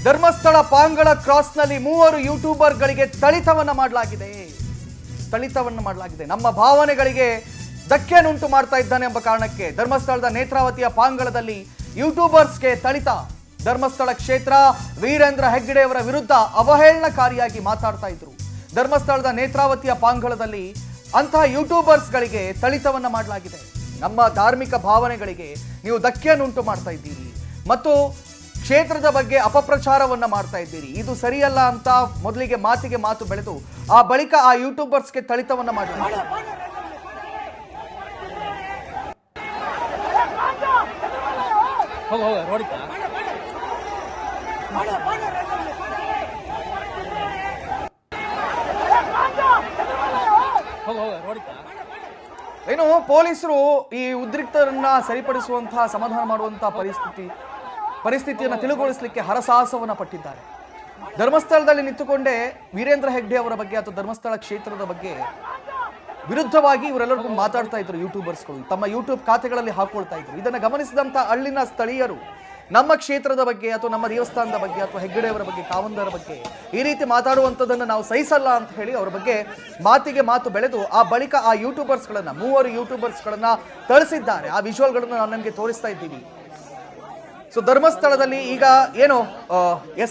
ಧರ್ಮಸ್ಥಳ ಪಾಂಗಳ ಕ್ರಾಸ್ನಲ್ಲಿ 3 ಯೂಟ್ಯೂಬರ್ಗಳಿಗೆ ಥಳಿತವನ್ನ ಮಾಡಲಾಗಿದೆ. ನಮ್ಮ ಭಾವನೆಗಳಿಗೆ ಧಕ್ಕೆಯನ್ನುಂಟು ಮಾಡ್ತಾ ಇದ್ದಾನೆ ಎಂಬ ಕಾರಣಕ್ಕೆ ಧರ್ಮಸ್ಥಳದ ನೇತ್ರಾವತಿಯ ಪಾಂಗಳದಲ್ಲಿ ಯೂಟ್ಯೂಬರ್ಸ್ಗೆ ಥಳಿತ. ಧರ್ಮಸ್ಥಳ ಕ್ಷೇತ್ರ ವೀರೇಂದ್ರ ಹೆಗ್ಗಡೆ ಅವರ ವಿರುದ್ಧ ಅವಹೇಳನಕಾರಿಯಾಗಿ ಮಾತಾಡ್ತಾ ಇದ್ರು. ಧರ್ಮಸ್ಥಳದ ನೇತ್ರಾವತಿಯ ಪಾಂಗಳದಲ್ಲಿ ಅಂತಹ ಯೂಟ್ಯೂಬರ್ಸ್ಗಳಿಗೆ ಥಳಿತವನ್ನ ಮಾಡಲಾಗಿದೆ. ನಮ್ಮ ಧಾರ್ಮಿಕ ಭಾವನೆಗಳಿಗೆ ನೀವು ಧಕ್ಕೆಯನ್ನುಂಟು ಮಾಡ್ತಾ ಇದ್ದೀರಿ ಮತ್ತು ಕ್ಷೇತ್ರದ ಬಗ್ಗೆ ಅಪಪ್ರಚಾರವನ್ನ ಮಾಡ್ತಾ ಇದ್ದೀರಿ, ಇದು ಸರಿಯಲ್ಲ ಅಂತ ಮೊದಲಿಗೆ ಮಾತಿಗೆ ಮಾತು ಬೆಳೆದು ಆ ಬಳಿಕ ಆ ಯೂಟ್ಯೂಬರ್ಸ್ಗೆ ಥಳಿತವನ್ನ ಮಾಡಲಾಗಿದೆ. ಏನು ಪೊಲೀಸರು ಈ ಉದ್ರಿಕ್ತರನ್ನ ಸರಿಪಡಿಸುವಂತಹ ಸಮಾಧಾನ ಮಾಡುವಂತಹ ಪರಿಸ್ಥಿತಿಯನ್ನು ತಿಳಿಗೊಳಿಸಲಿಕ್ಕೆ ಹರಸಾಹಸವನ್ನ ಪಟ್ಟಿದ್ದಾರೆ. ಧರ್ಮಸ್ಥಳದಲ್ಲಿ ನಿಂತುಕೊಂಡೇ ವೀರೇಂದ್ರ ಹೆಗ್ಗಡೆ ಅವರ ಬಗ್ಗೆ ಅಥವಾ ಧರ್ಮಸ್ಥಳ ಕ್ಷೇತ್ರದ ಬಗ್ಗೆ ವಿರುದ್ಧವಾಗಿ ಇವರೆಲ್ಲರಿಗೂ ಮಾತಾಡ್ತಾ ಇದ್ರು. ಯೂಟ್ಯೂಬರ್ಸ್ಗಳು ತಮ್ಮ ಯೂಟ್ಯೂಬ್ ಖಾತೆಗಳಲ್ಲಿ ಹಾಕೊಳ್ತಾ ಇದ್ರು. ಇದನ್ನು ಗಮನಿಸಿದಂತ ಅಲ್ಲಿನ ಸ್ಥಳೀಯರು ನಮ್ಮ ಕ್ಷೇತ್ರದ ಬಗ್ಗೆ ಅಥವಾ ನಮ್ಮ ದೇವಸ್ಥಾನದ ಬಗ್ಗೆ ಅಥವಾ ಹೆಗ್ಗಡೆ ಅವರ ಬಗ್ಗೆ, ಕಾವಂದರ ಬಗ್ಗೆ ಈ ರೀತಿ ಮಾತಾಡುವಂಥದ್ದನ್ನು ನಾವು ಸಹಿಸಲ್ಲ ಅಂತ ಹೇಳಿ ಅವರ ಬಗ್ಗೆ ಮಾತಿಗೆ ಮಾತು ಬೆಳೆದು ಆ ಬಳಿಕ ಆ ಯೂಟ್ಯೂಬರ್ಸ್ಗಳನ್ನ 3 ಯೂಟ್ಯೂಬರ್ಸ್ಗಳನ್ನ ಥಳಿಸಿದ್ದಾರೆ. ಆ ವಿಜುವಲ್ಗಳನ್ನು ನಾವು ನಿಮಗೆ ತೋರಿಸ್ತಾ ಇದ್ದೀವಿ. ಸೊ ಧರ್ಮಸ್ಥಳದಲ್ಲಿ ಈಗ ಏನು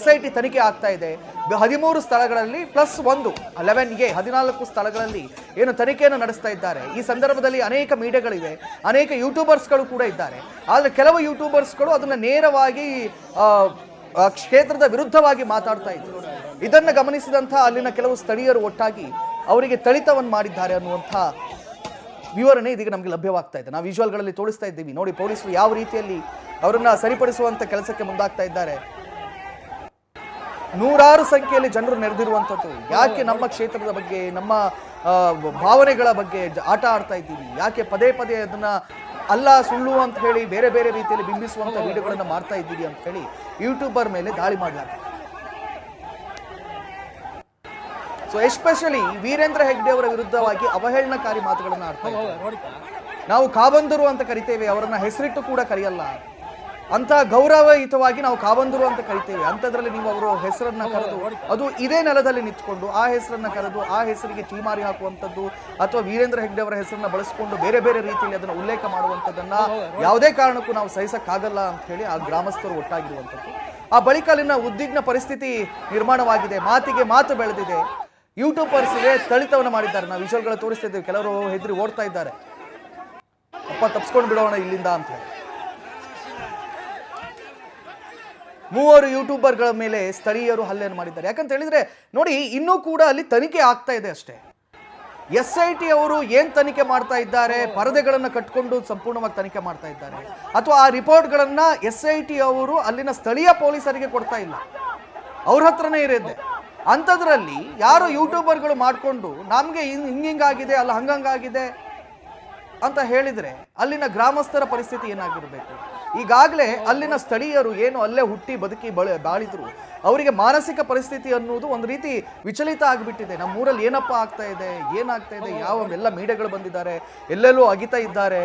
SIT ತನಿಖೆ ಆಗ್ತಾ ಇದೆ. 13 ಸ್ಥಳಗಳಲ್ಲಿ +1 11ಗೆ 14 ಸ್ಥಳಗಳಲ್ಲಿ ಏನು ತನಿಖೆಯನ್ನು ನಡೆಸ್ತಾ ಇದ್ದಾರೆ. ಈ ಸಂದರ್ಭದಲ್ಲಿ ಅನೇಕ ಮೀಡಿಯಾಗಳಿವೆ, ಅನೇಕ ಯೂಟ್ಯೂಬರ್ಸ್ಗಳು ಕೂಡ ಇದ್ದಾರೆ. ಆದರೆ ಕೆಲವು ಯೂಟ್ಯೂಬರ್ಸ್ಗಳು ಅದನ್ನು ನೇರವಾಗಿ ಕ್ಷೇತ್ರದ ವಿರುದ್ಧವಾಗಿ ಮಾತಾಡ್ತಾ ಇದ್ರು. ಇದನ್ನು ಗಮನಿಸಿದಂಥ ಅಲ್ಲಿನ ಕೆಲವು ಸ್ಥಳೀಯರು ಒಟ್ಟಾಗಿ ಅವರಿಗೆ ಥಳಿತವನ್ನು ಮಾಡಿದ್ದಾರೆ ಅನ್ನುವಂಥ ವಿವರಣೆ ಇದೀಗ ನಮಗೆ ಲಭ್ಯವಾಗ್ತಾ ಇದೆ. ನಾವು ವಿಜುವಲ್ಗಳಲ್ಲಿ ತೋರಿಸ್ತಾ ಇದ್ದೀವಿ. ನೋಡಿ ಪೊಲೀಸರು ಯಾವ ರೀತಿಯಲ್ಲಿ ಅವರನ್ನ ಸರಿಪಡಿಸುವಂತ ಕೆಲಸಕ್ಕೆ ಮುಂದಾಗ್ತಾ ಇದ್ದಾರೆ. ನೂರಾರು ಸಂಖ್ಯೆಯಲ್ಲಿ ಜನರು ನೆರೆದಿರುವಂಥದ್ದು. ಯಾಕೆ ನಮ್ಮ ಕ್ಷೇತ್ರದ ಬಗ್ಗೆ, ನಮ್ಮ ಭಾವನೆಗಳ ಬಗ್ಗೆ ಆಟ ಆಡ್ತಾ ಇದ್ದೀವಿ, ಯಾಕೆ ಪದೇ ಪದೇ ಅದನ್ನ ಅಲ್ಲ ಸುಳ್ಳು ಅಂತ ಹೇಳಿ ಬೇರೆ ಬೇರೆ ರೀತಿಯಲ್ಲಿ ಬಿಂಬಿಸುವಂತ ವಿಡಿಯೋಗಳನ್ನ ಮಾಡ್ತಾ ಇದ್ದೀವಿ ಅಂತ ಹೇಳಿ ಯೂಟ್ಯೂಬರ್ ಮೇಲೆ ದಾಳಿ ಮಾಡಲಾಗಿದೆ. ಸೊ ಎಸ್ಪೆಷಲಿ ವೀರೇಂದ್ರ ಹೆಗ್ಗಡೆ ಅವರ ವಿರುದ್ಧವಾಗಿ ಅವಹೇಳನಕಾರಿ ಮಾತುಗಳನ್ನು ಆಡ್ತಾ ಇದ್ದಾರೆ. ನಾವು ಕಾವಂದರು ಅಂತ ಕರಿತೇವೆ, ಅವರನ್ನ ಹೆಸರಿಟ್ಟು ಕೂಡ ಕರೆಯಲ್ಲ ಅಂತ ಗೌರವಯುತವಾಗಿ ನಾವು ಕಾವಂದರು ಅಂತ ಕರಿತೇವೆ. ಅಂಥದ್ರಲ್ಲಿ ನೀವು ಅವರ ಹೆಸರನ್ನ ಕರೆದು ಅದು ಇದೇ ನೆಲದಲ್ಲಿ ನಿಂತ್ಕೊಂಡು ಆ ಹೆಸರನ್ನ ಕರೆದು ಆ ಹೆಸರಿಗೆ ಚೀಮಾರಿ ಹಾಕುವಂಥದ್ದು ಅಥವಾ ವೀರೇಂದ್ರ ಹೆಗ್ಗಡೆ ಅವರ ಹೆಸರನ್ನ ಬಳಸಿಕೊಂಡು ಬೇರೆ ಬೇರೆ ರೀತಿಯಲ್ಲಿ ಅದನ್ನು ಉಲ್ಲೇಖ ಮಾಡುವಂಥದ್ದನ್ನ ಯಾವುದೇ ಕಾರಣಕ್ಕೂ ನಾವು ಸಹಿಸಕ್ಕಾಗಲ್ಲ ಅಂತ ಹೇಳಿ ಆ ಗ್ರಾಮಸ್ಥರು ಒಟ್ಟಾಗಿರುವಂಥದ್ದು. ಆ ಬಳಿಕ ಅಲ್ಲಿನ ಉದ್ವಿಗ್ನ ಪರಿಸ್ಥಿತಿ ನಿರ್ಮಾಣವಾಗಿದೆ, ಮಾತಿಗೆ ಮಾತು ಬೆಳೆದಿದೆ. ಯೂಟ್ಯೂಬರ್ಸ್ಗೆ ಥಳಿತವನ್ನು ಮಾಡಿದ್ದಾರೆ. ನಾವು ವಿಜುವಲ್ಗಳು ತೋರಿಸ್ತಾ ಇದ್ದೇವೆ. ಕೆಲವರು ಹೆದರಿ ಓಡ್ತಾ ಇದ್ದಾರೆ, ಅಪ್ಪ ತಪ್ಪಿಸ್ಕೊಂಡು ಬಿಡೋಣ ಇಲ್ಲಿಂದ ಅಂತ ಹೇಳಿ. 3 ಯೂಟ್ಯೂಬರ್ಗಳ ಮೇಲೆ ಸ್ಥಳೀಯರು ಹಲ್ಲೆಯನ್ನು ಮಾಡಿದ್ದಾರೆ. ಯಾಕಂತ ಹೇಳಿದ್ರೆ ನೋಡಿ, ಇನ್ನೂ ಕೂಡ ಅಲ್ಲಿ ತನಿಖೆ ಆಗ್ತಾ ಇದೆ ಅಷ್ಟೇ. SIT ಅವರು ಏನ್ ತನಿಖೆ ಮಾಡ್ತಾ ಇದ್ದಾರೆ, ಪರದೆಗಳನ್ನು ಕಟ್ಕೊಂಡು ಸಂಪೂರ್ಣವಾಗಿ ತನಿಖೆ ಮಾಡ್ತಾ ಇದ್ದಾರೆ ಅಥವಾ ಆ ರಿಪೋರ್ಟ್ಗಳನ್ನ SIT ಅವರು ಅಲ್ಲಿನ ಸ್ಥಳೀಯ ಪೊಲೀಸರಿಗೆ ಕೊಡ್ತಾ ಇಲ್ಲ, ಅವ್ರ ಹತ್ರನೇ ಇರುತ್ತೆ. ಅಂಥದ್ರಲ್ಲಿ ಯಾರೋ ಯೂಟ್ಯೂಬರ್ಗಳು ಮಾಡಿಕೊಂಡು ನಮಗೆ ಹಿಂಗಾಗಿದೆ ಅಲ್ಲ ಹಂಗಾಗಿದೆ ಅಂತ ಹೇಳಿದರೆ ಅಲ್ಲಿನ ಗ್ರಾಮಸ್ಥರ ಪರಿಸ್ಥಿತಿ ಏನಾಗಿರಬೇಕು? ಈಗಾಗಲೇ ಅಲ್ಲಿನ ಸ್ಥಳೀಯರು ಏನು ಅಲ್ಲೇ ಹುಟ್ಟಿ ಬದುಕಿ ಬಾಳಿದ್ರು, ಅವರಿಗೆ ಮಾನಸಿಕ ಪರಿಸ್ಥಿತಿ ಅನ್ನೋದು ಒಂದು ರೀತಿ ವಿಚಲಿತ ಆಗಿಬಿಟ್ಟಿದೆ. ನಮ್ಮೂರಲ್ಲಿ ಏನಪ್ಪ ಆಗ್ತಾ ಇದೆ, ಏನಾಗ್ತಾ ಇದೆ, ಎಲ್ಲ ಮೀಡಿಯಾಗಳು ಬಂದಿದ್ದಾರೆ, ಎಲ್ಲೆಲ್ಲೂ ಅಗಿತಾ ಇದ್ದಾರೆ.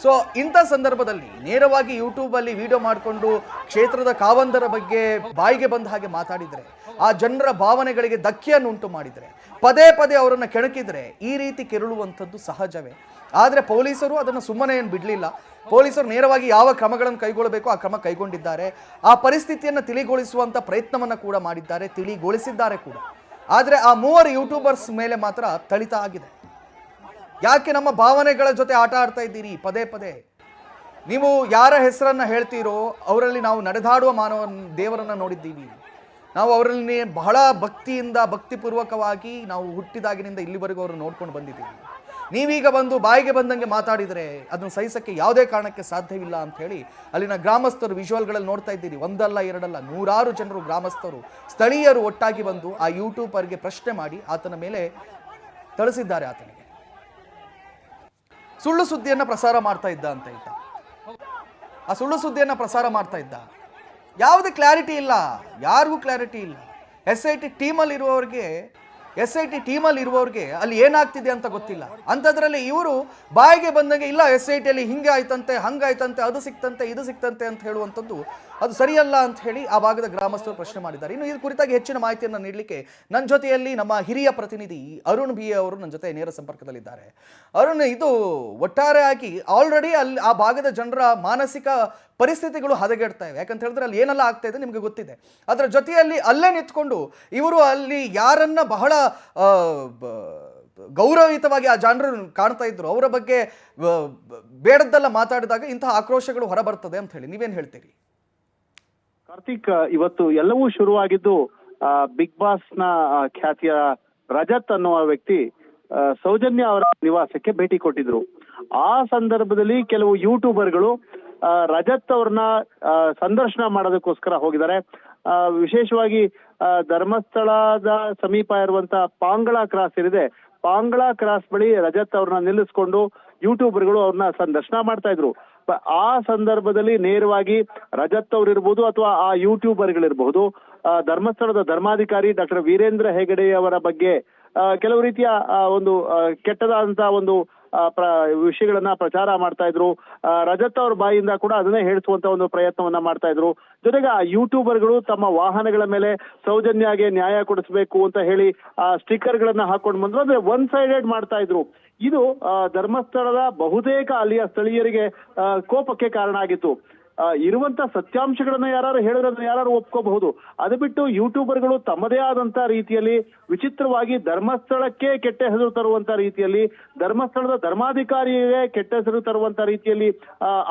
ಸೊ ಇಂಥ ಸಂದರ್ಭದಲ್ಲಿ ನೇರವಾಗಿ ಯೂಟ್ಯೂಬಲ್ಲಿ ವಿಡಿಯೋ ಮಾಡಿಕೊಂಡು ಕ್ಷೇತ್ರದ ಕಾವಂದರ ಬಗ್ಗೆ ಬಾಯಿಗೆ ಬಂದ ಹಾಗೆ ಮಾತಾಡಿದರೆ, ಆ ಜನರ ಭಾವನೆಗಳಿಗೆ ಧಕ್ಕೆಯನ್ನು ಉಂಟು ಮಾಡಿದರೆ, ಪದೇ ಪದೇ ಅವರನ್ನು ಕೆಣಕಿದರೆ ಈ ರೀತಿ ಕೆರಳುವಂಥದ್ದು ಸಹಜವೇ. ಆದರೆ ಪೊಲೀಸರು ಅದನ್ನು ಸುಮ್ಮನೆ ಏನು ಬಿಡಲಿಲ್ಲ. ಪೊಲೀಸರು ನೇರವಾಗಿ ಯಾವ ಕ್ರಮಗಳನ್ನು ಕೈಗೊಳ್ಳಬೇಕು ಆ ಕ್ರಮ ಕೈಗೊಂಡಿದ್ದಾರೆ. ಆ ಪರಿಸ್ಥಿತಿಯನ್ನು ತಿಳಿಗೊಳಿಸುವಂಥ ಪ್ರಯತ್ನವನ್ನು ಕೂಡ ಮಾಡಿದ್ದಾರೆ, ತಿಳಿಗೊಳಿಸಿದ್ದಾರೆ ಕೂಡ. ಆದರೆ ಆ 3 ಯೂಟ್ಯೂಬರ್ಸ್ ಮೇಲೆ ಮಾತ್ರ ಥಳಿತ ಆಗಿದೆ. ಯಾಕೆ ನಮ್ಮ ಭಾವನೆಗಳ ಜೊತೆ ಆಟ ಆಡ್ತಾ ಇದ್ದೀರಿ ಪದೇ ಪದೇ? ನೀವು ಯಾರ ಹೆಸರನ್ನ ಹೇಳ್ತೀರೋ ಅವರಲ್ಲಿ ನಾವು ನಡೆದಾಡುವ ದೇವರನ್ನ ನೋಡಿದ್ದೀವಿ. ನಾವು ಅವರಲ್ಲಿ ಬಹಳ ಭಕ್ತಿಪೂರ್ವಕವಾಗಿ ನಾವು ಹುಟ್ಟಿದಾಗಿನಿಂದ ಇಲ್ಲಿವರೆಗೂ ಅವರು ನೋಡ್ಕೊಂಡು ಬಂದಿದ್ದೀವಿ. ನೀವೀಗ ಬಂದು ಬಾಯಿಗೆ ಬಂದಂಗೆ ಮಾತಾಡಿದರೆ ಅದನ್ನು ಸಹಿಸಕ್ಕೆ ಯಾವುದೇ ಕಾರಣಕ್ಕೆ ಸಾಧ್ಯವಿಲ್ಲ ಅಂತ ಹೇಳಿ ಅಲ್ಲಿನ ಗ್ರಾಮಸ್ಥರು ವಿಜುವಲ್ಗಳಲ್ಲಿ ನೋಡ್ತಾ ಇದ್ದೀರಿ. ಒಂದಲ್ಲ ಎರಡಲ್ಲ, ನೂರಾರು ಜನರು, ಗ್ರಾಮಸ್ಥರು, ಸ್ಥಳೀಯರು ಒಟ್ಟಾಗಿ ಬಂದು ಆ ಯೂಟ್ಯೂಬರ್ಗೆ ಪ್ರಶ್ನೆ ಮಾಡಿ ಆತನ ಮೇಲೆ ಥಳಿಸಿದ್ದಾರೆ. ಆತನಿಗೆ ಸುಳ್ಳು ಸುದ್ದಿಯನ್ನು ಪ್ರಸಾರ ಮಾಡ್ತಾ ಇದ್ದ ಅಂತ ಇದ್ದ. ಆ ಸುಳ್ಳು ಸುದ್ದಿಯನ್ನು ಪ್ರಸಾರ ಮಾಡ್ತಾ ಇದ್ದ. ಯಾವುದೇ ಕ್ಲಾರಿಟಿ ಇಲ್ಲ, ಯಾರಿಗೂ ಕ್ಲಾರಿಟಿ ಇಲ್ಲ. SIT ಟೀಮಲ್ಲಿ ಇರುವವರಿಗೆ ಅಲ್ಲಿ ಏನಾಗ್ತಿದೆ ಅಂತ ಗೊತ್ತಿಲ್ಲ. ಅಂಥದ್ರಲ್ಲಿ ಇವರು ಬಾಯಿಗೆ ಬಂದಂಗೆ ಇಲ್ಲ SIT ಅಲ್ಲಿ ಹಿಂಗೆ ಆಯ್ತಂತೆ, ಹಂಗಾಯ್ತಂತೆ, ಅದು ಸಿಕ್ತಂತೆ, ಇದು ಸಿಕ್ತಂತೆ ಅಂತ ಹೇಳುವಂಥದ್ದು ಅದು ಸರಿಯಲ್ಲ ಅಂತ ಹೇಳಿ ಆ ಭಾಗದ ಗ್ರಾಮಸ್ಥರು ಪ್ರಶ್ನೆ ಮಾಡಿದ್ದಾರೆ. ಇನ್ನು ಈ ಕುರಿತಾಗಿ ಹೆಚ್ಚಿನ ಮಾಹಿತಿಯನ್ನು ನೀಡಲಿಕ್ಕೆ ನನ್ನ ಜೊತೆಯಲ್ಲಿ ನಮ್ಮ ಹಿರಿಯ ಪ್ರತಿನಿಧಿ ಅರುಣ್ ಬಿ ಅವರು ನನ್ನ ಜೊತೆ ನೇರ ಸಂಪರ್ಕದಲ್ಲಿದ್ದಾರೆ. ಅರುಣ್, ಇದು ಒಟ್ಟಾರೆಯಾಗಿ ಆಲ್ರೆಡಿ ಅಲ್ಲಿ ಆ ಭಾಗದ ಜನರ ಮಾನಸಿಕ ಪರಿಸ್ಥಿತಿಗಳು ಹದಗೆಡ್ತಾ ಇವೆ. ಯಾಕಂತ ಹೇಳಿದ್ರೆ ಅಲ್ಲಿ ಏನೆಲ್ಲ ಆಗ್ತಾ ಇದೆ ನಿಮಗೆ ಗೊತ್ತಿದೆ. ಅದರ ಜೊತೆಯಲ್ಲಿ ಅಲ್ಲೇ ನಿಂತ್ಕೊಂಡು ಇವರು ಅಲ್ಲಿ ಯಾರನ್ನ ಬಹಳ ಗೌರವಯುತವಾಗಿ ಆ ಜನರು ಕಾಣ್ತಾ ಇದ್ರು, ಅವರ ಬಗ್ಗೆ ಬೇಡದ್ದೆಲ್ಲ ಮಾತಾಡಿದಾಗ ಇಂತಹ ಆಕ್ರೋಶಗಳು ಹೊರಬರ್ತದೆ ಅಂತ ಹೇಳಿ ನೀವೇನ್ ಹೇಳ್ತೀರಿ? ಕಾರ್ತಿಕ್, ಇವತ್ತು ಎಲ್ಲವೂ ಶುರುವಾಗಿದ್ದು ಬಿಗ್ ಬಾಸ್ ನ ಖ್ಯಾತಿಯ ರಜತ್ ಅನ್ನುವ ವ್ಯಕ್ತಿ ಸೌಜನ್ಯ ಅವರ ನಿವಾಸಕ್ಕೆ ಭೇಟಿ ಕೊಟ್ಟಿದ್ರು. ಆ ಸಂದರ್ಭದಲ್ಲಿ ಕೆಲವು ಯೂಟ್ಯೂಬರ್ಗಳು ರಜತ್ ಅವ್ರನ್ನ ಸಂದರ್ಶನ ಮಾಡೋದಕ್ಕೋಸ್ಕರ ಹೋಗಿದ್ದಾರೆ. ವಿಶೇಷವಾಗಿ ಧರ್ಮಸ್ಥಳದ ಸಮೀಪ ಇರುವಂತ ಪಾಂಗಳ ಕ್ರಾಸ್ ಏನಿದೆ, ಪಾಂಗಳ ಕ್ರಾಸ್ ಬಳಿ ರಜತ್ ಅವ್ರನ್ನ ನಿಲ್ಲಿಸ್ಕೊಂಡು ಯೂಟ್ಯೂಬರ್ಗಳು ಅವ್ರನ್ನ ಸಂದರ್ಶನ ಮಾಡ್ತಾ ಇದ್ರು. ಆ ಸಂದರ್ಭದಲ್ಲಿ ನೇರವಾಗಿ ರಜತ್ ಅವ್ರು ಇರ್ಬೋದು ಅಥವಾ ಆ ಯೂಟ್ಯೂಬರ್ಗಳಿರ್ಬಹುದು ಧರ್ಮಸ್ಥಳದ ಧರ್ಮಾಧಿಕಾರಿ ಡಾಕ್ಟರ್ ವೀರೇಂದ್ರ ಹೆಗಡೆ ಅವರ ಬಗ್ಗೆ ಕೆಲವು ರೀತಿಯ ಒಂದು ಕೆಟ್ಟದಾದಂತಹ ಒಂದು ವಿಷಯಗಳನ್ನ ಪ್ರಚಾರ ಮಾಡ್ತಾ ಇದ್ರು. ರಜತ್ ಅವ್ರ ಬಾಯಿಂದ ಕೂಡ ಅದನ್ನೇ ಹೇಳಿಸುವಂತ ಒಂದು ಪ್ರಯತ್ನವನ್ನ ಮಾಡ್ತಾ ಇದ್ರು. ಜೊತೆಗೆ ಆ ಯೂಟ್ಯೂಬರ್ಗಳು ತಮ್ಮ ವಾಹನಗಳ ಮೇಲೆ ಸೌಜನ್ಯಗೆ ನ್ಯಾಯ ಕೊಡಿಸ್ಬೇಕು ಅಂತ ಹೇಳಿ ಆ ಸ್ಟಿಕ್ಕರ್ ಗಳನ್ನ ಹಾಕೊಂಡು ಬಂದ್ರು. ಅಂದ್ರೆ ಒನ್ ಸೈಡೆಡ್ ಮಾಡ್ತಾ ಇದ್ರು. ಇದು ಧರ್ಮಸ್ಥಳದ ಬಹುತೇಕ ಅಲ್ಲಿಯ ಸ್ಥಳೀಯರಿಗೆ ಕೋಪಕ್ಕೆ ಕಾರಣ ಆಗಿತ್ತು. ಇರುವಂತ ಸತ್ಯಾಂಶಗಳನ್ನ ಯಾರು ಹೇಳಿದ್ರೆ ಯಾರು ಒಪ್ಕೋಬಹುದು. ಅದು ಬಿಟ್ಟು ಯೂಟ್ಯೂಬರ್ಗಳು ತಮ್ಮದೇ ಆದಂತ ರೀತಿಯಲ್ಲಿ ವಿಚಿತ್ರವಾಗಿ ಧರ್ಮಸ್ಥಳಕ್ಕೆ ಕೆಟ್ಟ ಹೆಸರು ತರುವಂತ ರೀತಿಯಲ್ಲಿ, ಧರ್ಮಸ್ಥಳದ ಧರ್ಮಾಧಿಕಾರಿಗೆ ಕೆಟ್ಟ ಹೆಸರು ತರುವಂತ ರೀತಿಯಲ್ಲಿ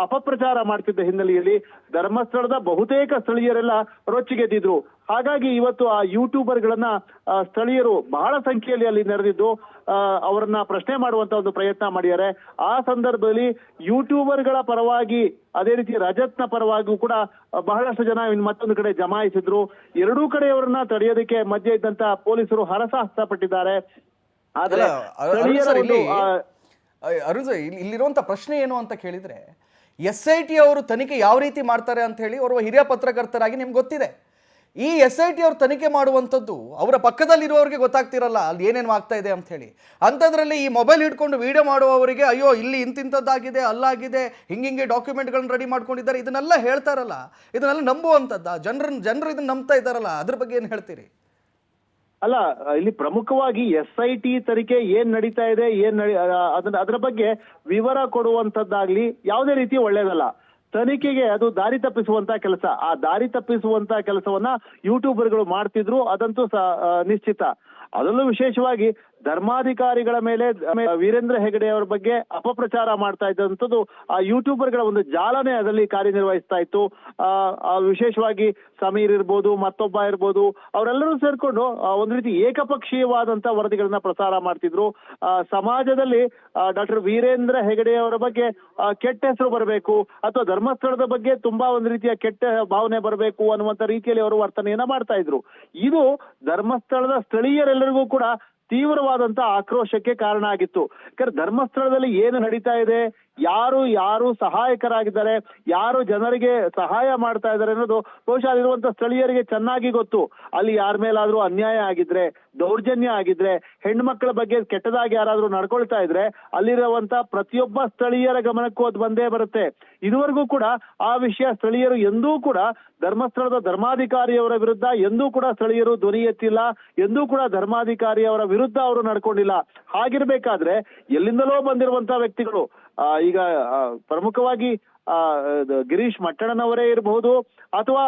ಅಪಪ್ರಚಾರ ಮಾಡ್ತಿದ್ದ ಹಿನ್ನೆಲೆಯಲ್ಲಿ ಧರ್ಮಸ್ಥಳದ ಬಹುತೇಕ ಸ್ಥಳೀಯರೆಲ್ಲ ರೊಚ್ಚಿಗೆದ್ದಿದ್ರು. ಹಾಗಾಗಿ ಇವತ್ತು ಆ ಯೂಟ್ಯೂಬರ್ಗಳನ್ನ ಸ್ಥಳೀಯರು ಬಹಳ ಸಂಖ್ಯೆಯಲ್ಲಿ ಅಲ್ಲಿ ನೆರೆದಿದ್ದು ಅವರನ್ನ ಪ್ರಶ್ನೆ ಮಾಡುವಂತ ಒಂದು ಪ್ರಯತ್ನ ಮಾಡಿದ್ದಾರೆ. ಆ ಸಂದರ್ಭದಲ್ಲಿ ಯೂಟ್ಯೂಬರ್ಗಳ ಪರವಾಗಿ ಅದೇ ರೀತಿ ರಜತ್ನ ಪರವಾಗಿಯೂ ಕೂಡ ಬಹಳಷ್ಟು ಜನ ಮತ್ತೊಂದು ಕಡೆ ಜಮಾಯಿಸಿದ್ರು. ಎರಡೂ ಕಡೆಯವರನ್ನ ತಡೆಯೋದಕ್ಕೆ ಮಧ್ಯೆ ಇದ್ದಂತ ಪೊಲೀಸರು ಹರಸಾಹಸ ಪಟ್ಟಿದ್ದಾರೆ. ಆದ್ರೆ ಅರುಣ್, ಇಲ್ಲಿರುವಂತ ಪ್ರಶ್ನೆ ಏನು ಅಂತ ಕೇಳಿದ್ರೆ, SIT ಅವರು ತನಿಖೆ ಯಾವ ರೀತಿ ಮಾಡ್ತಾರೆ ಅಂತ ಹೇಳಿ ಅವರು ಹಿರಿಯ ಪತ್ರಕರ್ತರಾಗಿ ನಿಮ್ಗೆ ಗೊತ್ತಿದೆ. ಈ SIT ಅವ್ರು ತನಿಖೆ ಮಾಡುವಂಥದ್ದು ಅವರ ಪಕ್ಕದಲ್ಲಿರುವವರಿಗೆ ಗೊತ್ತಾಗ್ತಿರಲ್ಲ ಅಲ್ಲಿ ಏನೇನು ಆಗ್ತಾ ಇದೆ ಅಂತ ಹೇಳಿ. ಅಂಥದ್ರಲ್ಲಿ ಈ ಮೊಬೈಲ್ ಹಿಡ್ಕೊಂಡು ವಿಡಿಯೋ ಮಾಡುವವರಿಗೆ ಅಯ್ಯೋ ಇಲ್ಲಿ ಇಂತಿಂಥದ್ದಾಗಿದೆ, ಅಲ್ಲಾಗಿದೆ, ಹಿಂಗಿಂಗೆ ಡಾಕ್ಯುಮೆಂಟ್ಗಳನ್ನ ರೆಡಿ ಮಾಡ್ಕೊಂಡಿದ್ದಾರೆ, ಇದನ್ನೆಲ್ಲ ಹೇಳ್ತಾರಲ್ಲ, ಇದನ್ನೆಲ್ಲ ನಂಬುವಂಥದ್ದ ಜನರು ಇದನ್ನ ನಂಬ್ತಾ ಇದ್ದಾರಲ್ಲ, ಅದ್ರ ಬಗ್ಗೆ ಏನು ಹೇಳ್ತೀರಿ? ಅಲ್ಲ, ಇಲ್ಲಿ ಪ್ರಮುಖವಾಗಿ SIT ತನಿಖೆ ಏನ್ ನಡೀತಾ ಇದೆ, ಅದರ ಬಗ್ಗೆ ವಿವರ ಕೊಡುವಂತದ್ದಾಗ್ಲಿ ಯಾವುದೇ ರೀತಿ ಒಳ್ಳೇದಲ್ಲ. ತನಿಖೆಗೆ ಅದು ದಾರಿ ತಪ್ಪಿಸುವಂತ ಕೆಲಸ. ಆ ದಾರಿ ತಪ್ಪಿಸುವಂತ ಕೆಲಸವನ್ನ ಯೂಟ್ಯೂಬರ್ಗಳು ಮಾಡ್ತಿದ್ರು, ಅದಂತೂ ನಿಶ್ಚಿತ. ಅದರಲ್ಲೂ ವಿಶೇಷವಾಗಿ ಧರ್ಮಾಧಿಕಾರಿಗಳ ಮೇಲೆ ವೀರೇಂದ್ರ ಹೆಗಡೆ ಅವರ ಬಗ್ಗೆ ಅಪಪ್ರಚಾರ ಮಾಡ್ತಾ ಇದ್ದಂಥದ್ದು ಆ ಯೂಟ್ಯೂಬರ್ಗಳ ಒಂದು ಜಾಲನೆ ಅದರಲ್ಲಿ ಕಾರ್ಯನಿರ್ವಹಿಸ್ತಾ ಇತ್ತು. ವಿಶೇಷವಾಗಿ ಸಮೀರ್ ಇರ್ಬೋದು, ಮತ್ತೊಬ್ಬ ಇರ್ಬೋದು, ಅವರೆಲ್ಲರೂ ಸೇರ್ಕೊಂಡು ಒಂದು ರೀತಿ ಏಕಪಕ್ಷೀಯವಾದಂತ ವರದಿಗಳನ್ನ ಪ್ರಸಾರ ಮಾಡ್ತಿದ್ರು. ಸಮಾಜದಲ್ಲಿ ಡಾಕ್ಟರ್ ವೀರೇಂದ್ರ ಹೆಗಡೆ ಅವರ ಬಗ್ಗೆ ಕೆಟ್ಟ ಹೆಸರು ಬರಬೇಕು ಅಥವಾ ಧರ್ಮಸ್ಥಳದ ಬಗ್ಗೆ ತುಂಬಾ ಒಂದು ರೀತಿಯ ಕೆಟ್ಟ ಭಾವನೆ ಬರಬೇಕು ಅನ್ನುವಂತ ರೀತಿಯಲ್ಲಿ ಅವರು ವರ್ತನೆಯನ್ನ ಮಾಡ್ತಾ ಇದ್ರು. ಇದು ಧರ್ಮಸ್ಥಳದ ಸ್ಥಳೀಯರೆಲ್ಲರಿಗೂ ಕೂಡ ತೀವ್ರವಾದಂತ ಆಕ್ರೋಶಕ್ಕೆ ಕಾರಣ ಆಗಿತ್ತು. ಯಾಕಂದ್ರೆ ಧರ್ಮಸ್ಥಳದಲ್ಲಿ ಏನು ನಡೀತಾ ಇದೆ, ಯಾರು ಸಹಾಯಕರಾಗಿದ್ದಾರೆ, ಯಾರು ಜನರಿಗೆ ಸಹಾಯ ಮಾಡ್ತಾ ಇದ್ದಾರೆ ಅನ್ನೋದು ಬಹುಶಃ ಅಲ್ಲಿರುವಂತ ಸ್ಥಳೀಯರಿಗೆ ಚೆನ್ನಾಗಿ ಗೊತ್ತು. ಅಲ್ಲಿ ಯಾರ ಮೇಲಾದ್ರೂ ಅನ್ಯಾಯ ಆಗಿದ್ರೆ, ದೌರ್ಜನ್ಯ ಆಗಿದ್ರೆ, ಹೆಣ್ಮಕ್ಳ ಬಗ್ಗೆ ಕೆಟ್ಟದಾಗಿ ಯಾರಾದ್ರೂ ನಡ್ಕೊಳ್ತಾ ಇದ್ರೆ ಅಲ್ಲಿರುವಂತ ಪ್ರತಿಯೊಬ್ಬ ಸ್ಥಳೀಯರ ಗಮನಕ್ಕೂ ಅದು ಬಂದೇ ಬರುತ್ತೆ. ಇದುವರೆಗೂ ಕೂಡ ಆ ವಿಷಯ ಸ್ಥಳೀಯರು ಎಂದೂ ಕೂಡ ಧರ್ಮಸ್ಥಳದ ಧರ್ಮಾಧಿಕಾರಿಯವರ ವಿರುದ್ಧ ಎಂದೂ ಕೂಡ ಸ್ಥಳೀಯರು ಧ್ವನಿ ಎತ್ತಿಲ್ಲ, ಎಂದೂ ಕೂಡ ಧರ್ಮಾಧಿಕಾರಿಯವರ ವಿರುದ್ಧ ಅವರು ನಡ್ಕೊಂಡಿಲ್ಲ. ಹಾಗಿರ್ಬೇಕಾದ್ರೆ ಎಲ್ಲಿಂದಲೋ ಬಂದಿರುವಂತ ವ್ಯಕ್ತಿಗಳು, ಈಗ ಪ್ರಮುಖವಾಗಿ ಗಿರೀಶ್ ಮಟ್ಟಣ್ಣನವರೇ ಇರಬಹುದು ಅಥವಾ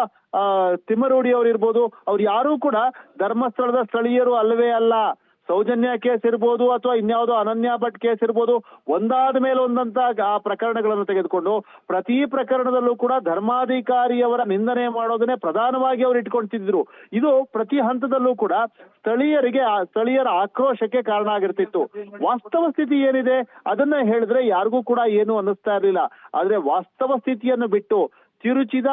ತಿಮ್ಮರೂಡಿ ಅವರು ಇರ್ಬೋದು, ಅವ್ರು ಯಾರೂ ಕೂಡ ಧರ್ಮಸ್ಥಳದ ಸ್ಥಳೀಯರು ಅಲ್ಲವೇ ಅಲ್ಲ. ಸೌಜನ್ಯ ಕೇಸ್ ಇರ್ಬೋದು ಅಥವಾ ಇನ್ಯಾವುದೋ ಅನನ್ಯ ಭಟ್ ಕೇಸ್ ಇರ್ಬೋದು, ಒಂದಾದ ಮೇಲೆ ಒಂದಂತ ಆ ಪ್ರಕರಣಗಳನ್ನು ತೆಗೆದುಕೊಂಡು ಪ್ರತಿ ಪ್ರಕರಣದಲ್ಲೂ ಕೂಡ ಧರ್ಮಾಧಿಕಾರಿಯವರ ನಿಂದನೆ ಮಾಡೋದನ್ನೇ ಪ್ರಧಾನವಾಗಿ ಅವರು ಇಟ್ಕೊಳ್ತಿದ್ರು. ಇದು ಪ್ರತಿ ಹಂತದಲ್ಲೂ ಕೂಡ ಸ್ಥಳೀಯರ ಆಕ್ರೋಶಕ್ಕೆ ಕಾರಣ ಆಗಿರ್ತಿತ್ತು. ವಾಸ್ತವ ಸ್ಥಿತಿ ಏನಿದೆ ಅದನ್ನ ಹೇಳಿದ್ರೆ ಯಾರಿಗೂ ಕೂಡ ಏನು ಅನ್ನಿಸ್ತಾ ಇರಲಿಲ್ಲ. ಆದ್ರೆ ವಾಸ್ತವ ಸ್ಥಿತಿಯನ್ನು ಬಿಟ್ಟು ತಿರುಚಿದ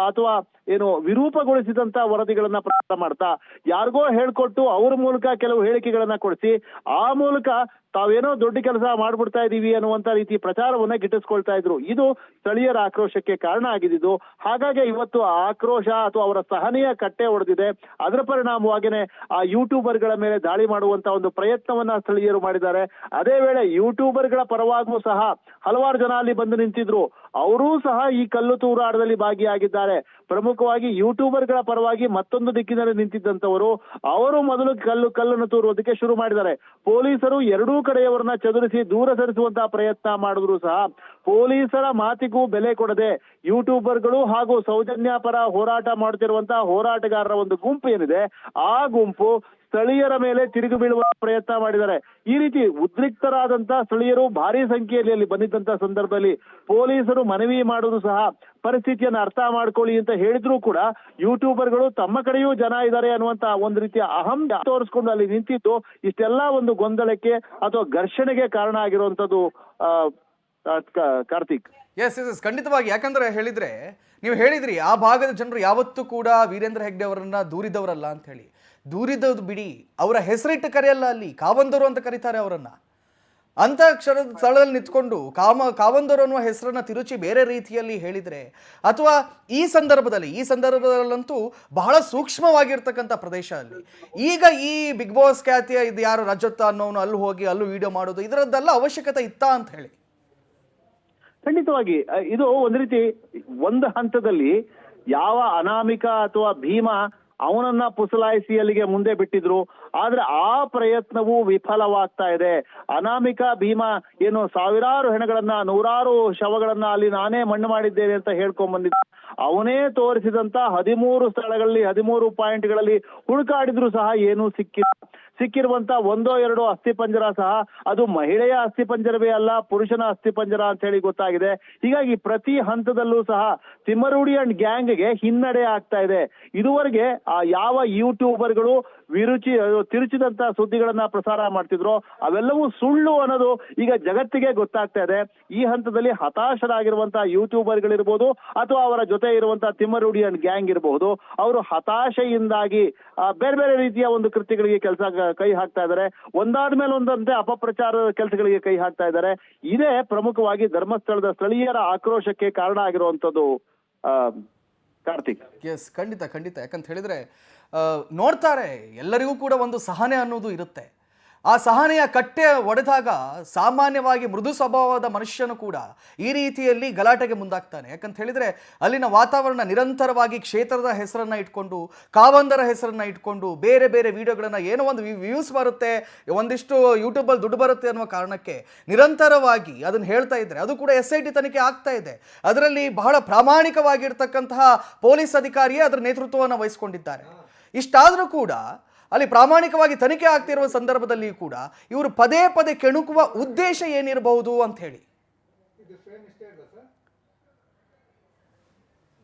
ಅಥವಾ ಏನು ವಿರೂಪಗೊಳಿಸಿದಂತ ವರದಿಗಳನ್ನ ಪ್ರಚಾರ ಮಾಡ್ತಾ ಯಾರಿಗೋ ಹೇಳ್ಕೊಟ್ಟು ಅವ್ರ ಮೂಲಕ ಕೆಲವು ಹೇಳಿಕೆಗಳನ್ನ ಕೊಡಿಸಿ ಆ ಮೂಲಕ ತಾವೇನೋ ದೊಡ್ಡ ಕೆಲಸ ಮಾಡ್ಬಿಡ್ತಾ ಇದೀವಿ ಅನ್ನುವಂತ ರೀತಿ ಪ್ರಚಾರವನ್ನ ಗಿಟ್ಟಿಸ್ಕೊಳ್ತಾ ಇದ್ರು. ಇದು ಸ್ಥಳೀಯರ ಆಕ್ರೋಶಕ್ಕೆ ಕಾರಣ ಆಗಿದ್ದು. ಹಾಗಾಗಿ ಇವತ್ತು ಆ ಆಕ್ರೋಶ ಅಥವಾ ಅವರ ಸಹನೆಯ ಕಟ್ಟೆ ಹೊಡೆದಿದೆ. ಅದರ ಪರಿಣಾಮವಾಗಿನೇ ಆ ಯೂಟ್ಯೂಬರ್ಗಳ ಮೇಲೆ ದಾಳಿ ಮಾಡುವಂತ ಒಂದು ಪ್ರಯತ್ನವನ್ನ ಸ್ಥಳೀಯರು ಮಾಡಿದ್ದಾರೆ. ಅದೇ ವೇಳೆ ಯೂಟ್ಯೂಬರ್ಗಳ ಪರವಾಗೂ ಸಹ ಹಲವಾರು ಜನ ಅಲ್ಲಿ ಬಂದು ನಿಂತಿದ್ರು. ಅವರೂ ಸಹ ಈ ಕಲ್ಲು ತೂರಾಟದಲ್ಲಿ ಭಾಗಿಯಾಗಿದ್ದಾರೆ. ಪ್ರಮುಖವಾಗಿ ಯೂಟ್ಯೂಬರ್ಗಳ ಪರವಾಗಿ ಮತ್ತೊಂದು ದಿಕ್ಕಿನಲ್ಲಿ ನಿಂತಿದ್ದಂತವರು ಅವರು ಮೊದಲು ಕಲ್ಲನ್ನು ತೂರುವುದಕ್ಕೆ ಶುರು ಮಾಡಿದ್ದಾರೆ. ಪೊಲೀಸರು ಎರಡೂ ಕಡೆಯವರನ್ನ ಚದುರಿಸಿ ದೂರ ಸರಿಸುವಂತಹ ಪ್ರಯತ್ನ ಮಾಡಿದ್ರು ಸಹ ಪೊಲೀಸರ ಮಾತಿಗೂ ಬೆಲೆ ಕೊಡದೆ ಯೂಟ್ಯೂಬರ್ಗಳು ಹಾಗೂ ಸೌಜನ್ಯ ಪರ ಹೋರಾಟ ಮಾಡುತ್ತಿರುವಂತಹ ಹೋರಾಟಗಾರರ ಒಂದು ಗುಂಪು ಏನಿದೆ, ಆ ಗುಂಪು ಸ್ಥಳೀಯರ ಮೇಲೆ ತಿರುಗಿ ಬೀಳುವ ಪ್ರಯತ್ನ ಮಾಡಿದ್ದಾರೆ. ಈ ರೀತಿ ಉದ್ರಿಕ್ತರಾದಂತಹ ಸ್ಥಳೀಯರು ಭಾರಿ ಸಂಖ್ಯೆಯಲ್ಲಿ ಅಲ್ಲಿ ಬಂದಿದ್ದಂತಹ ಸಂದರ್ಭದಲ್ಲಿ ಪೊಲೀಸರು ಮನವಿ ಮಾಡುವುದು ಸಹ ಪರಿಸ್ಥಿತಿಯನ್ನು ಅರ್ಥ ಮಾಡ್ಕೊಳ್ಳಿ ಅಂತ ಹೇಳಿದ್ರು ಕೂಡ ಯೂಟ್ಯೂಬರ್ಗಳು ತಮ್ಮ ಕಡೆಯೂ ಜನ ಇದ್ದಾರೆ ಅನ್ನುವಂತ ಒಂದು ರೀತಿಯ ಅಹಂ ತೋರಿಸ್ಕೊಂಡು ಅಲ್ಲಿ ನಿಂತಿದ್ದು ಇಷ್ಟೆಲ್ಲಾ ಒಂದು ಗೊಂದಲಕ್ಕೆ ಅಥವಾ ಘರ್ಷಣೆಗೆ ಕಾರಣ ಆಗಿರುವಂತದ್ದು ಕಾರ್ತಿಕ್. ಎಸ್ ಎಸ್ ಎಸ್ ಖಂಡಿತವಾಗಿ. ಯಾಕಂದ್ರೆ ಹೇಳಿದ್ರೆ ನೀವು ಹೇಳಿದ್ರಿ ಆ ಭಾಗದ ಜನರು ಯಾವತ್ತೂ ಕೂಡ ವೀರೇಂದ್ರ ಹೆಗ್ಡೆ ಅವರನ್ನ ದೂರಿದವರಲ್ಲ ಅಂತ ಹೇಳಿ. ದೂರಿದವ್ರು ಬಿಡಿ, ಅವರ ಹೆಸರಿಟ್ಟು ಕರೆಯಲ್ಲ, ಅಲ್ಲಿ ಕಾವಂದರು ಅಂತ ಕರೀತಾರೆ ಅವರನ್ನ. ಅಂತ ಸ್ಥಳದಲ್ಲಿ ನಿಂತ್ಕೊಂಡು ಕಾವಂದರು ಅನ್ನುವ ಹೆಸರನ್ನ ತಿರುಚಿ ಬೇರೆ ರೀತಿಯಲ್ಲಿ ಹೇಳಿದ್ರೆ, ಅಥವಾ ಈ ಸಂದರ್ಭದಲ್ಲಂತೂ ಬಹಳ ಸೂಕ್ಷ್ಮವಾಗಿರ್ತಕ್ಕಂಥ ಪ್ರದೇಶ ಅಲ್ಲಿ. ಈಗ ಈ ಬಿಗ್ ಬಾಸ್ ಖ್ಯಾತಿಯ ಇದು ಯಾರು ರಜತ್ ಅನ್ನೋನು ಅಲ್ಲಿ ಹೋಗಿ ಅಲ್ಲೂ ವಿಡಿಯೋ ಮಾಡೋದು, ಇದರದ್ದೆಲ್ಲ ಅವಶ್ಯಕತೆ ಇತ್ತಾ ಅಂತ ಹೇಳಿ. ಖಂಡಿತವಾಗಿ ಇದು ಒಂದು ರೀತಿ ಒಂದು ಹಂತದಲ್ಲಿ ಯಾವ ಅನಾಮಿಕ ಅಥವಾ ಭೀಮ ಅವನನ್ನ ಪುಸಲಾಯಿಸಿ ಅಲ್ಲಿಗೆ ಮುಂದೆ ಬಿಟ್ಟಿದ್ರು, ಆದ್ರೆ ಆ ಪ್ರಯತ್ನವೂ ವಿಫಲವಾಗ್ತಾ ಇದೆ. ಅನಾಮಿಕ ಭೀಮ ಏನು ಸಾವಿರಾರು ಹೆಣಗಳನ್ನ ನೂರಾರು ಶವಗಳನ್ನ ಅಲ್ಲಿ ನಾನೇ ಮಣ್ಣು ಮಾಡಿದ್ದೇನೆ ಅಂತ ಹೇಳ್ಕೊಂಡ್ ಬಂದಿದ್ದ, ಅವನೇ ತೋರಿಸಿದಂತ 13 ಸ್ಥಳಗಳಲ್ಲಿ 13 ಪಾಯಿಂಟ್ಗಳಲ್ಲಿ ಹುಡುಕಾಡಿದ್ರು ಸಹ ಏನೂ ಸಿಕ್ಕಿರುವಂತ ಒಂದೋ ಎರಡೋ ಅಸ್ಥಿಪಂಜರ ಸಹ ಅದು ಮಹಿಳೆಯ ಅಸ್ಥಿಪಂಜರವೇ ಅಲ್ಲ, ಪುರುಷನ ಅಸ್ಥಿಪಂಜರ ಅಂತ ಹೇಳಿ ಗೊತ್ತಾಗಿದೆ. ಹೀಗಾಗಿ ಪ್ರತಿ ಹಂತದಲ್ಲೂ ಸಹ ತಿಮ್ಮರುಡಿ ಅಂಡ್ ಗ್ಯಾಂಗ್ಗೆ ಹಿನ್ನಡೆ ಆಗ್ತಾ ಇದೆ. ಇದುವರೆಗೆ ಆ ಯಾವ ಯೂಟ್ಯೂಬರ್ಗಳು ತಿರುಚಿದಂತ ಸುದ್ದಿಗಳನ್ನ ಪ್ರಸಾರ ಮಾಡ್ತಿದ್ರು ಅವೆಲ್ಲವೂ ಸುಳ್ಳು ಅನ್ನೋದು ಈಗ ಜಗತ್ತಿಗೆ ಗೊತ್ತಾಗ್ತಾ ಇದೆ. ಈ ಹಂತದಲ್ಲಿ ಹತಾಶರಾಗಿರುವಂತಹ ಯೂಟ್ಯೂಬರ್ಗಳಿರ್ಬೋದು ಅಥವಾ ಅವರ ಜೊತೆ ಇರುವಂತಹ ತಿಮ್ಮರುಡಿ ಅಂಡ್ ಗ್ಯಾಂಗ್ ಇರಬಹುದು, ಅವರು ಹತಾಶೆಯಿಂದಾಗಿ ಬೇರೆ ಬೇರೆ ರೀತಿಯ ಒಂದು ಕೃತ್ಯಗಳಿಗೆ ಕೈ ಹಾಕ್ತಾ ಇದ್ದಾರೆ. ಒಂದಾದ ಮೇಲೆ ಒಂದಂತೆ ಅಪಪ್ರಚಾರ ಕೆಲಸಗಳಿಗೆ ಕೈ ಹಾಕ್ತಾ ಇದ್ದಾರೆ. ಇದೇ ಪ್ರಮುಖವಾಗಿ ಧರ್ಮಸ್ಥಳದ ಸ್ಥಳೀಯರ ಆಕ್ರೋಶಕ್ಕೆ ಕಾರಣ ಆಗಿರುವಂತದ್ದು ಕಾರ್ತಿಕ್. ಎಸ್ ಖಂಡಿತ. ಯಾಕಂತ ಹೇಳಿದ್ರೆ ನೋಡ್ತಾರೆ, ಎಲ್ಲರಿಗೂ ಕೂಡ ಒಂದು ಸಹನೆ ಅನ್ನೋದು ಇರುತ್ತೆ. ಆ ಸಹನೆಯ ಕಟ್ಟೆ ಒಡೆದಾಗ ಸಾಮಾನ್ಯವಾಗಿ ಮೃದು ಸ್ವಭಾವದ ಮನುಷ್ಯನು ಕೂಡ ಈ ರೀತಿಯಲ್ಲಿ ಗಲಾಟೆಗೆ ಮುಂದಾಗ್ತಾನೆ. ಯಾಕಂತ ಹೇಳಿದ್ರೆ ಅಲ್ಲಿನ ವಾತಾವರಣ ನಿರಂತರವಾಗಿ ಕ್ಷೇತ್ರದ ಹೆಸರನ್ನ ಇಟ್ಕೊಂಡು, ಕಾವಂದರ ಹೆಸರನ್ನ ಇಟ್ಕೊಂಡು ಬೇರೆ ಬೇರೆ ವಿಡಿಯೋಗಳನ್ನ ಏನೋ ಒಂದು ವ್ಯೂಸ್ ಬರುತ್ತೆ, ಒಂದಿಷ್ಟು ಯೂಟ್ಯೂಬಲ್ಲಿ ದುಡ್ಡು ಬರುತ್ತೆ ಅನ್ನುವ ಕಾರಣಕ್ಕೆ ನಿರಂತರವಾಗಿ ಅದನ್ನು ಹೇಳ್ತಾ ಇದ್ರೆ, ಅದು ಕೂಡ SIT ತನಿಖೆ ಆಗ್ತಾ ಇದೆ. ಅದರಲ್ಲಿ ಬಹಳ ಪ್ರಾಮಾಣಿಕವಾಗಿರ್ತಕ್ಕಂತಹ ಪೊಲೀಸ್ ಅಧಿಕಾರಿಯೇ ಅದರ ನೇತೃತ್ವವನ್ನು ವಹಿಸಿಕೊಂಡಿದ್ದಾರೆ. ಇಷ್ಟಾದರೂ ಕೂಡ ಅಲ್ಲಿ ಪ್ರಾಮಾಣಿಕವಾಗಿ ತನಿಖೆ ಆಗ್ತಿರುವ ಸಂದರ್ಭದಲ್ಲಿ ಕೂಡ ಇವರು ಪದೇ ಪದೇ ಕೆಣುಕುವ ಉದ್ದೇಶ ಏನಿರಬಹುದು ಅಂತ ಹೇಳಿ.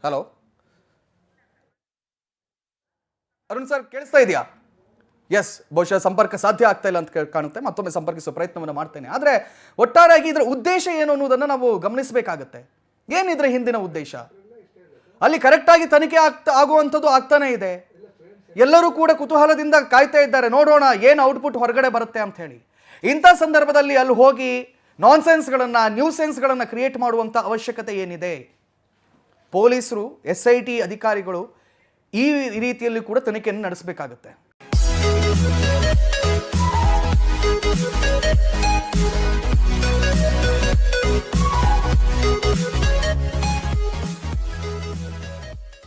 ಹಲೋ ಅರುಣ್ ಸರ್, ಕೇಳಿಸ್ತಾ ಇದೆಯಾ? ಎಸ್, ಬಹುಶಃ ಸಂಪರ್ಕ ಸಾಧ್ಯ ಆಗ್ತಾ ಇಲ್ಲ ಅಂತ ಕಾಣುತ್ತೆ. ಮತ್ತೊಮ್ಮೆ ಸಂಪರ್ಕಿಸುವ ಪ್ರಯತ್ನವನ್ನು ಮಾಡ್ತೇನೆ. ಆದರೆ ಒಟ್ಟಾರೆಯಾಗಿ ಇದರ ಉದ್ದೇಶ ಏನು ಅನ್ನೋದನ್ನು ನಾವು ಗಮನಿಸಬೇಕಾಗತ್ತೆ. ಏನಿದ್ರೆ ಹಿಂದಿನ ಉದ್ದೇಶ? ಅಲ್ಲಿ ಕರೆಕ್ಟಾಗಿ ತನಿಖೆ ಆಗುವಂಥದ್ದು ಆಗ್ತಾನೆ ಇದೆ. ಎಲ್ಲರೂ ಕೂಡ ಕುತೂಹಲದಿಂದ ಕಾಯ್ತಾ ಇದ್ದಾರೆ, ನೋಡೋಣ ಏನು ಔಟ್ಪುಟ್ ಹೊರಗಡೆ ಬರುತ್ತೆ ಅಂತ ಹೇಳಿ. ಇಂಥ ಸಂದರ್ಭದಲ್ಲಿ ಅಲ್ಲಿ ಹೋಗಿ ನ್ಯೂಸೆನ್ಸ್ಗಳನ್ನು ಕ್ರಿಯೇಟ್ ಮಾಡುವಂಥ ಅವಶ್ಯಕತೆ ಏನಿದೆ? ಪೊಲೀಸರು, SIT ಅಧಿಕಾರಿಗಳು ಈ ರೀತಿಯಲ್ಲಿ ಕೂಡ ತನಿಖೆಯನ್ನು ನಡೆಸಬೇಕಾಗುತ್ತೆ.